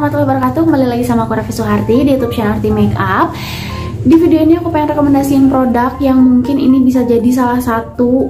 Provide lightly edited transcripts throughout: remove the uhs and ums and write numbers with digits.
warahmatullahi wabarakatuh. Kembali lagi sama aku Revi Suharti di YouTube channel Arti Makeup. Di video ini aku pengen rekomendasiin produk yang mungkin ini bisa jadi salah satu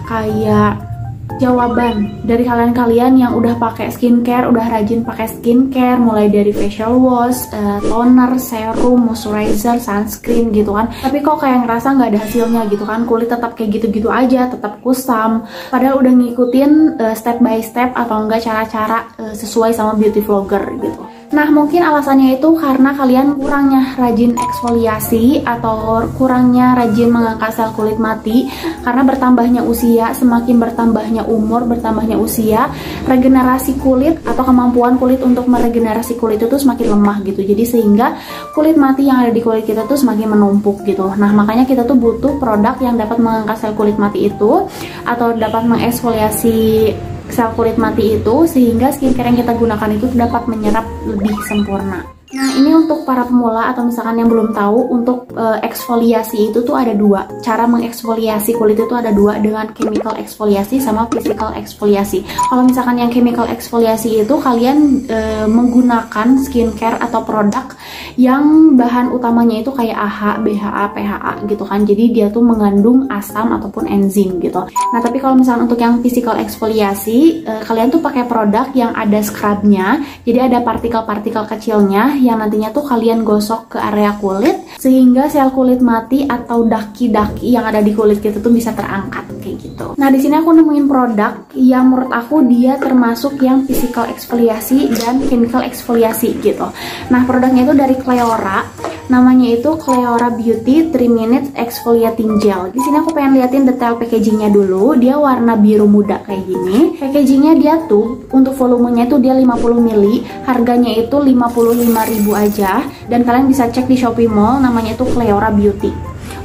kayak jawaban dari kalian-kalian yang udah pakai skincare, udah rajin pakai skincare, mulai dari facial wash, toner, serum, moisturizer, sunscreen gitu kan. Tapi kok kayak ngerasa nggak ada hasilnya gitu kan, kulit tetap kayak gitu-gitu aja, tetap kusam. Padahal udah ngikutin step by step atau enggak cara-cara sesuai sama beauty vlogger gitu. Nah, mungkin alasannya itu karena kalian kurangnya rajin eksfoliasi atau kurangnya rajin mengangkat sel kulit mati. Karena bertambahnya usia, semakin bertambahnya umur, bertambahnya usia, regenerasi kulit atau kemampuan kulit untuk meregenerasi kulit itu semakin lemah gitu. Jadi sehingga kulit mati yang ada di kulit kita tuh semakin menumpuk gitu. Nah, makanya kita tuh butuh produk yang dapat mengangkat sel kulit mati itu atau dapat mengeksfoliasi sel kulit mati itu sehingga skincare yang kita gunakan itu dapat menyerap lebih sempurna. Nah, ini untuk para pemula atau misalkan yang belum tahu, untuk eksfoliasi itu tuh ada dua. Cara mengeksfoliasi kulit itu ada dua, dengan chemical eksfoliasi sama physical eksfoliasi. Kalau misalkan yang chemical eksfoliasi itu kalian menggunakan skincare atau produk yang bahan utamanya itu kayak AHA, BHA, PHA gitu kan. Jadi dia tuh mengandung asam ataupun enzim gitu. Nah, tapi kalau misalkan untuk yang physical eksfoliasi, kalian tuh pakai produk yang ada scrubnya. Jadi ada partikel-partikel kecilnya yang nantinya tuh kalian gosok ke area kulit sehingga sel kulit mati atau daki-daki yang ada di kulit kita tuh bisa terangkat kayak gitu. Nah, di sini aku nemuin produk yang menurut aku dia termasuk yang physical eksfoliasi dan chemical eksfoliasi gitu. Nah, produknya itu dari Cleora. Namanya itu Cleora Beauty 3 Minutes Exfoliating Gel. Di sini aku pengen liatin detail packagingnya dulu. Dia warna biru muda kayak gini. Packagingnya dia tuh untuk volumenya itu dia 50 ml. Harganya itu 55.000 aja. Dan kalian bisa cek di Shopee Mall. Namanya itu Cleora Beauty.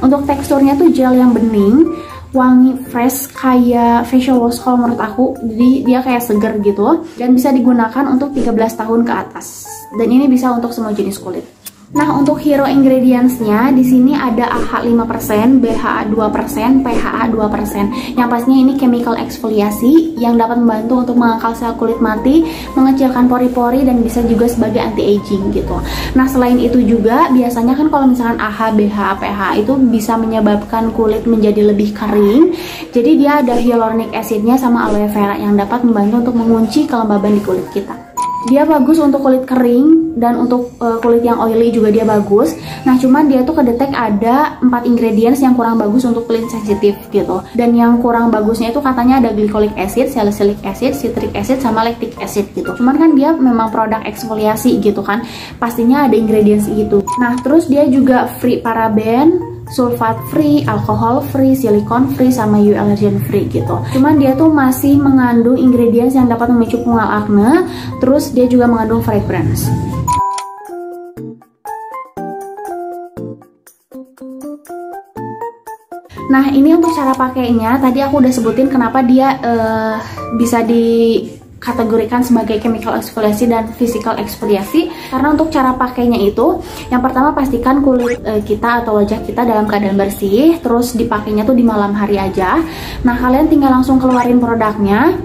Untuk teksturnya tuh gel yang bening, wangi, fresh, kayak facial wash kalau menurut aku. Jadi dia kayak seger gitu. Dan bisa digunakan untuk 13 tahun ke atas. Dan ini bisa untuk semua jenis kulit. Nah, untuk hero ingredients-nya di sini ada AHA 5%, BHA 2%, PHA 2%. Yang pastinya ini chemical eksfoliasi yang dapat membantu untuk mengangkat sel kulit mati, mengecilkan pori-pori, dan bisa juga sebagai anti-aging gitu. Nah, selain itu juga biasanya kan kalau misalkan AHA, BHA, PHA itu bisa menyebabkan kulit menjadi lebih kering. Jadi dia ada hyaluronic acid-nya sama aloe vera yang dapat membantu untuk mengunci kelembaban di kulit kita. Dia bagus untuk kulit kering dan untuk kulit yang oily juga dia bagus. Nah, cuman dia tuh kedetek ada 4 ingredients yang kurang bagus untuk kulit sensitif gitu. Dan yang kurang bagusnya itu katanya ada glycolic acid, salicylic acid, citric acid, sama lactic acid gitu. Cuman kan dia memang produk eksfoliasi gitu kan. Pastinya ada ingredients gitu. Nah, terus dia juga free paraben, sulfat free, alkohol free, silikon free, sama UV allergen free gitu. Cuman dia tuh masih mengandung ingredients yang dapat memicu pungal akne. Terus dia juga mengandung fragrance. Nah, ini untuk cara pakainya. Tadi aku udah sebutin kenapa dia bisa dikategorikan sebagai chemical eksfoliasi dan physical eksfoliasi. Karena untuk cara pakainya itu, yang pertama pastikan kulit kita atau wajah kita dalam keadaan bersih. Terus dipakainya tuh di malam hari aja. Nah, kalian tinggal langsung keluarin produknya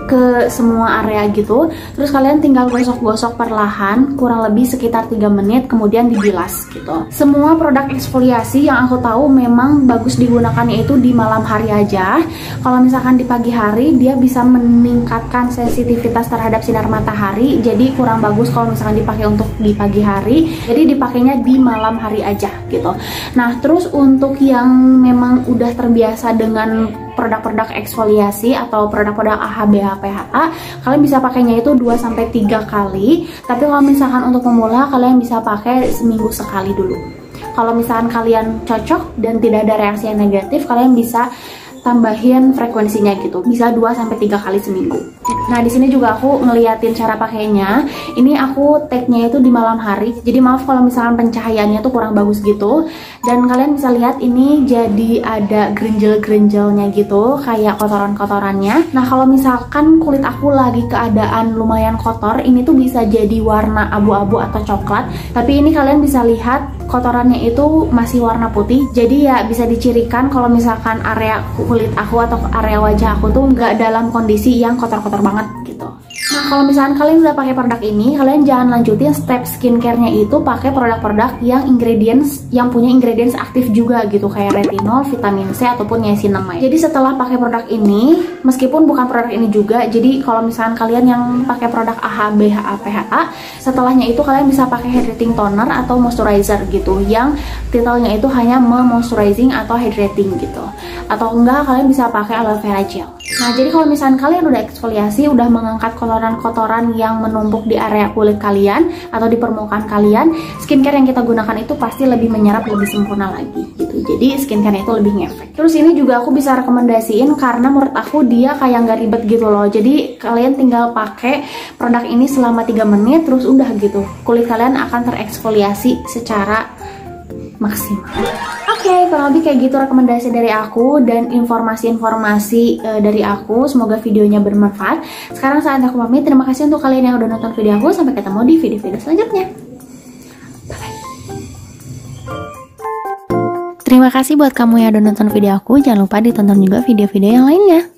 ke semua area gitu. Terus kalian tinggal gosok-gosok perlahan, kurang lebih sekitar 3 menit, kemudian dibilas gitu. Semua produk eksfoliasi yang aku tahu memang bagus digunakannya itu di malam hari aja. Kalau misalkan di pagi hari dia bisa meningkatkan sensitivitas terhadap sinar matahari, jadi kurang bagus kalau misalkan dipakai untuk di pagi hari. Jadi dipakainya di malam hari aja gitu. Nah, terus untuk yang memang udah terbiasa dengan produk-produk eksfoliasi atau produk-produk AHA, BHA, PHA, kalian bisa pakainya itu 2-3 kali. Tapi kalau misalkan untuk pemula, kalian bisa pakai seminggu sekali dulu. Kalau misalkan kalian cocok dan tidak ada reaksi yang negatif, kalian bisa tambahin frekuensinya gitu, bisa 2-3 kali seminggu. Nah, di sini juga aku ngeliatin cara pakainya. Ini aku tag-nya itu di malam hari. Jadi maaf kalau misalkan pencahayaannya tuh kurang bagus gitu. Dan kalian bisa lihat ini jadi ada grenjel-grenjelnya gitu, kayak kotoran-kotorannya. Nah, kalau misalkan kulit aku lagi keadaan lumayan kotor, ini tuh bisa jadi warna abu-abu atau coklat. Tapi ini kalian bisa lihat kotorannya itu masih warna putih. Jadi ya bisa dicirikan kalau misalkan area kulit aku atau area wajah aku tuh nggak dalam kondisi yang kotor-kotor banget gitu. Nah, kalau misalkan kalian udah pakai produk ini, kalian jangan lanjutin step skincare-nya itu pakai produk-produk yang punya ingredients aktif juga gitu, kayak retinol, vitamin C ataupun niacinamide. Jadi setelah pakai produk ini, meskipun bukan produk ini juga, jadi kalau misalkan kalian yang pakai produk AHA, BHA, PHA, setelahnya itu kalian bisa pakai hydrating toner atau moisturizer gitu, yang titelnya itu hanya moisturizing atau hydrating gitu. Atau enggak, kalian bisa pakai aloe vera gel. Nah, jadi kalau misalkan kalian udah eksfoliasi, udah mengangkat kotoran-kotoran yang menumpuk di area kulit kalian atau di permukaan kalian, skincare yang kita gunakan itu pasti lebih menyerap, lebih sempurna lagi gitu. Jadi skincare itu lebih ngefek. Terus ini juga aku bisa rekomendasiin karena menurut aku dia kayak nggak ribet gitu loh. Jadi kalian tinggal pakai produk ini selama 3 menit terus udah gitu. Kulit kalian akan tereksfoliasi secara maksimal. Oke, kurang lebih kayak gitu rekomendasi dari aku dan informasi-informasi dari aku. Semoga videonya bermanfaat. Sekarang saatnya aku pamit. Terima kasih untuk kalian yang udah nonton video aku. Sampai ketemu di video-video selanjutnya. Bye-bye. Terima kasih buat kamu yang udah nonton video aku. Jangan lupa ditonton juga video-video yang lainnya.